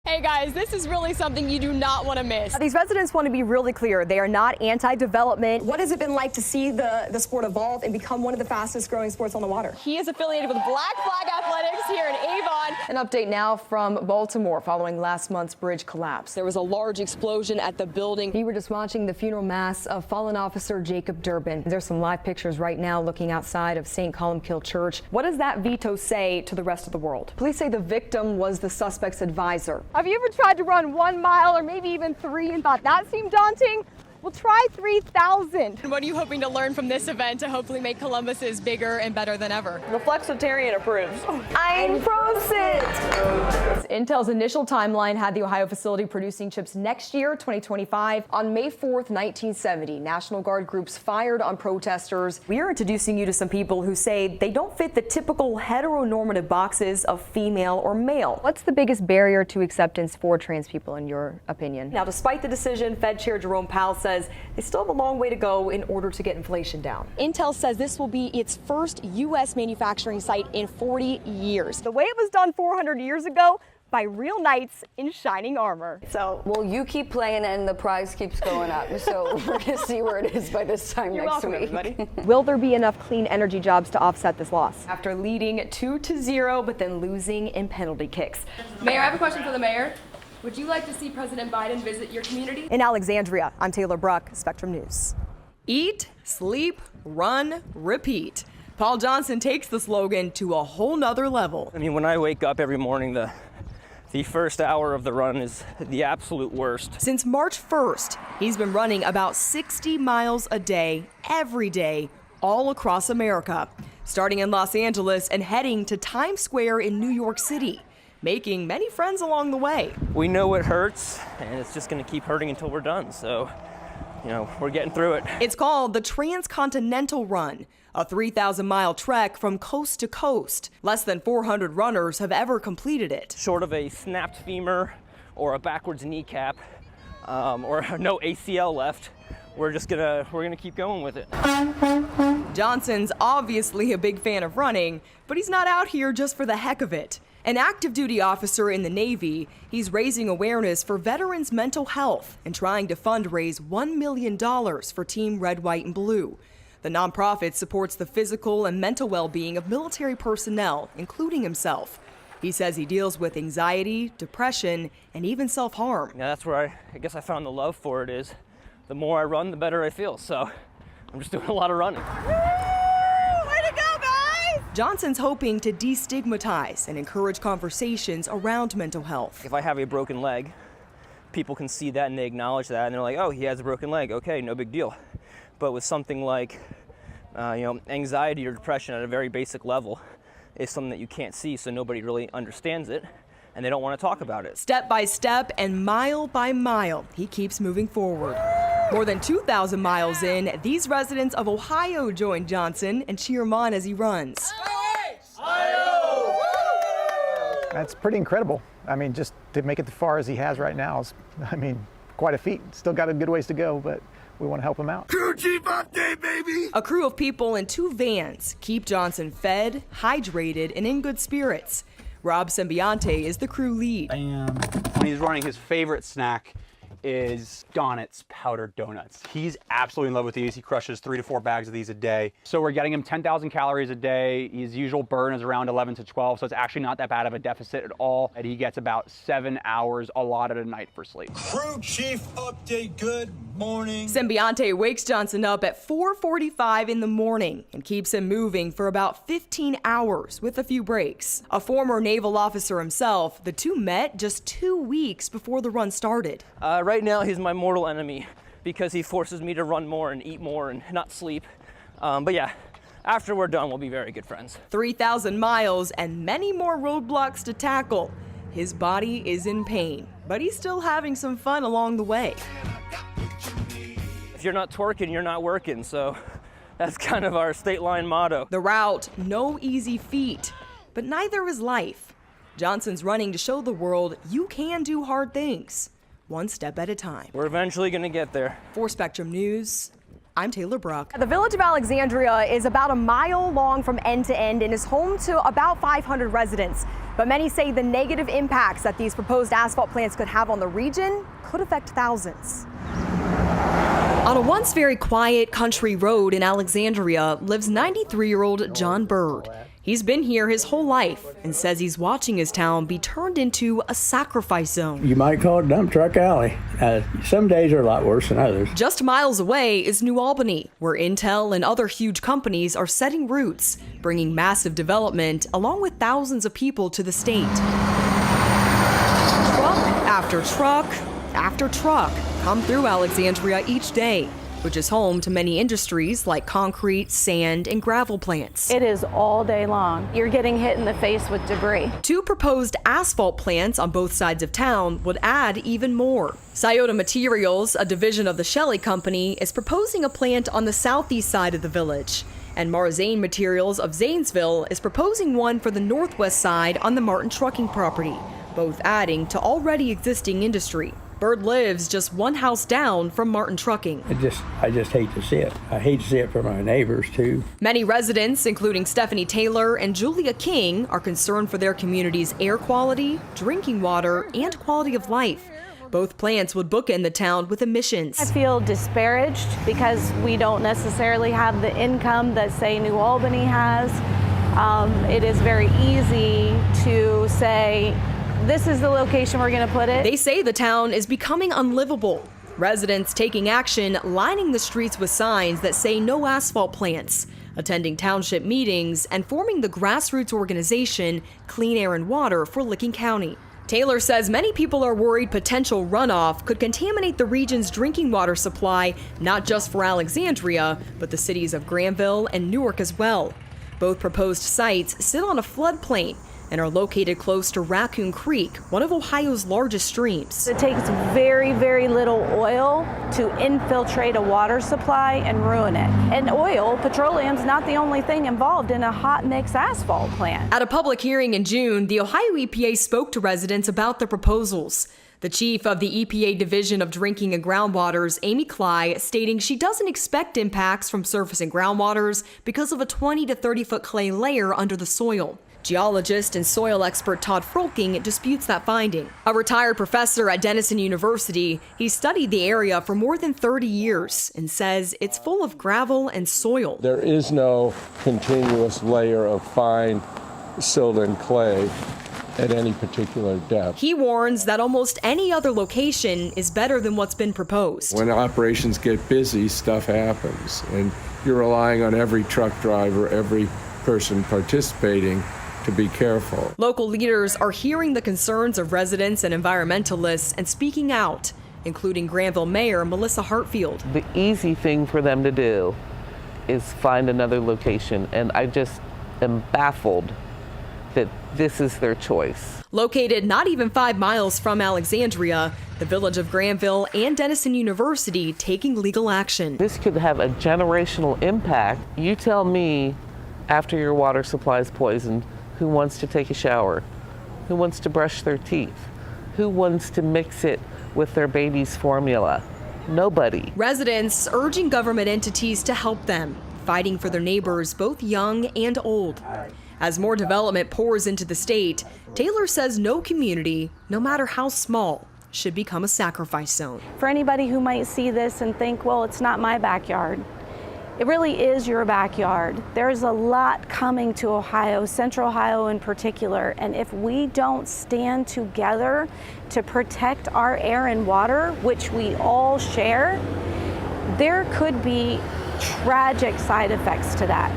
Hey guys, this is really something you do not want to miss. These residents want to be really clear. They are not anti-development. What has it been like to see the sport evolve and become one of the fastest growing sports on the water? He is affiliated with Black Flag Athletics here in Avon. An update now from Baltimore following last month's bridge collapse. There was a large explosion at the building. We were just watching the funeral mass of fallen officer Jacob Durbin. There's some live pictures right now looking outside of St. Columbkill Church. What does that veto say to the rest of the world? Police say the victim was the suspect's advisor. Have you ever tried to run 1 mile or maybe even 3 and thought that seemed daunting? Well, try 3,000. What are you hoping to learn from this event to hopefully make Columbus's bigger and better than ever? The flexitarian approves. I'm Prosit! Intel's initial timeline had the Ohio facility producing chips next year, 2025. On May 4th, 1970, National Guard groups fired on protesters. We are introducing you to some people who say they don't fit the typical heteronormative boxes of female or male. What's the biggest barrier to acceptance for trans people, in your opinion? Now, despite the decision, Fed Chair Jerome Powell says they still have a long way to go in order to get inflation down. Intel says this will be its first U.S. manufacturing site in 40 years. The way it was done 400 years ago, by real knights in shining armor. So, well, you keep playing and the prize keeps going up. So we're going to see where it is by this time next week. Everybody. Will there be enough clean energy jobs to offset this loss? After leading 2-0, but then losing in penalty kicks. Mayor, I have a question for the mayor. Would you like to see President Biden visit your community? In Alexandria, I'm Taylor Bruck, Spectrum News. Eat, sleep, run, repeat. Paul Johnson takes the slogan to a whole nother level. I mean, when I wake up every morning, the first hour of the run is the absolute worst. Since March 1st, he's been running about 60 miles a day, every day, all across America, starting in Los Angeles and heading to Times Square in New York City, making many friends along the way. We know it hurts, and it's just going to keep hurting until we're done. So, we're getting through it. It's called the Transcontinental Run, a 3,000-mile trek from coast to coast. Less than 400 runners have ever completed it. Short of a snapped femur or a backwards kneecap or no ACL left, we're gonna keep going with it. Johnson's obviously a big fan of running, but he's not out here just for the heck of it. An active duty officer in the Navy, he's raising awareness for veterans' mental health and trying to fundraise $1 million for Team Red, White, and Blue. The nonprofit supports the physical and mental well-being of military personnel, including himself. He says he deals with anxiety, depression, and even self-harm. Yeah, that's where I guess I found the love for it is the more I run, the better I feel. So I'm just doing a lot of running. Johnson's hoping to destigmatize and encourage conversations around mental health. If I have a broken leg, people can see that and they acknowledge that and they're like, oh, he has a broken leg. Okay, no big deal. But with something like, anxiety or depression at a very basic level is something that you can't see, so nobody really understands it and they don't want to talk about it. Step by step and mile by mile, he keeps moving forward. More than 2,000 miles in, these residents of Ohio join Johnson and cheer him on as he runs. That's pretty incredible. I mean, just to make it as far as he has right now is, quite a feat. Still got a good ways to go, but we want to help him out. Crew chief update, baby! A crew of people in 2 vans keep Johnson fed, hydrated, and in good spirits. Rob Sembiante is the crew lead. When he's running, his favorite snack is Donut's powdered donuts. He's absolutely in love with these. He crushes 3 to 4 bags of these a day. So we're getting him 10,000 calories a day. His usual burn is around 11 to 12, so it's actually not that bad of a deficit at all. And he gets about 7 hours allotted a night for sleep. Crew chief update, good morning. Sembiante wakes Johnson up at 4:45 in the morning and keeps him moving for about 15 hours with a few breaks. A former naval officer himself, the two met just 2 weeks before the run started. Right now, he's my mortal enemy because he forces me to run more and eat more and not sleep. But yeah, after we're done, we'll be very good friends. 3,000 miles and many more roadblocks to tackle. His body is in pain, but he's still having some fun along the way. If you're not twerking, you're not working, so that's kind of our state line motto. The route, no easy feat, but neither is life. Johnson's running to show the world you can do hard things, one step at a time. We're eventually gonna get there. For Spectrum News, I'm Taylor Bruck. The village of Alexandria is about a mile long from end to end and is home to about 500 residents. But many say the negative impacts that these proposed asphalt plants could have on the region could affect thousands. On a once very quiet country road in Alexandria lives 93-year-old John Bird. He's been here his whole life and says he's watching his town be turned into a sacrifice zone. You might call it dump truck alley. Some days are a lot worse than others. Just miles away is New Albany, where Intel and other huge companies are setting roots, bringing massive development along with thousands of people to the state. Truck after truck after truck come through Alexandria each day, which is home to many industries like concrete, sand, and gravel plants. It is all day long. You're getting hit in the face with debris. 2 proposed asphalt plants on both sides of town would add even more. Scioto Materials, a division of the Shelley Company, is proposing a plant on the southeast side of the village. And Marzane Materials of Zanesville is proposing one for the northwest side on the Martin trucking property, both adding to already existing industry. Bird lives just one house down from Martin Trucking. I just hate to see it. I hate to see it for my neighbors, too. Many residents, including Stephanie Taylor and Julia King, are concerned for their community's air quality, drinking water, and quality of life. Both plants would bookend the town with emissions. I feel disparaged because we don't necessarily have the income that, say, New Albany has. It is very easy to say, this is the location we're going to put it. They say the town is becoming unlivable. Residents taking action, lining the streets with signs that say no asphalt plants, attending township meetings, and forming the grassroots organization Clean Air and Water for Licking County. Taylor says many people are worried potential runoff could contaminate the region's drinking water supply, not just for Alexandria, but the cities of Granville and Newark as well. Both proposed sites sit on a floodplain and are located close to Raccoon Creek, one of Ohio's largest streams. It takes very, very little oil to infiltrate a water supply and ruin it. And oil, petroleum's not the only thing involved in a hot mix asphalt plant. At a public hearing in June, the Ohio EPA spoke to residents about the proposals. The chief of the EPA Division of Drinking and Groundwaters, Amy Cly, stating she doesn't expect impacts from surface and groundwaters because of a 20 to 30 foot clay layer under the soil. Geologist and soil expert Todd Frolking disputes that finding. A retired professor at Denison University, he studied the area for more than 30 years and says it's full of gravel and soil. There is no continuous layer of fine silt and clay at any particular depth. He warns that almost any other location is better than what's been proposed. When operations get busy, stuff happens, and you're relying on every truck driver, every person participating to be careful. Local leaders are hearing the concerns of residents and environmentalists and speaking out, including Granville Mayor Melissa Hartfield. The easy thing for them to do is find another location, and I just am baffled that this is their choice. Located not even 5 miles from Alexandria, the village of Granville and Denison University taking legal action. This could have a generational impact. You tell me, after your water supply is poisoned, who wants to take a shower? Who wants to brush their teeth? Who wants to mix it with their baby's formula? Nobody. Residents urging government entities to help them, fighting for their neighbors, both young and old. As more development pours into the state, Taylor says no community, no matter how small, should become a sacrifice zone. For anybody who might see this and think, well, it's not my backyard. It really is your backyard. There's a lot coming to Ohio, Central Ohio in particular, and if we don't stand together to protect our air and water, which we all share, there could be tragic side effects to that.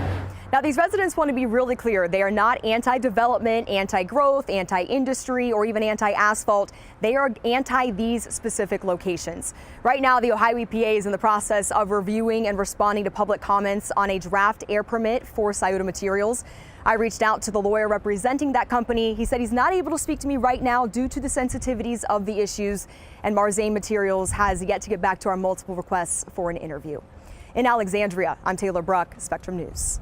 Now, these residents want to be really clear. They are not anti-development, anti-growth, anti-industry, or even anti-asphalt. They are anti these specific locations. Right now, the Ohio EPA is in the process of reviewing and responding to public comments on a draft air permit for Scioto Materials. I reached out to the lawyer representing that company. He said he's not able to speak to me right now due to the sensitivities of the issues, and Marzane Materials has yet to get back to our multiple requests for an interview. In Alexandria, I'm Taylor Bruck, Spectrum News.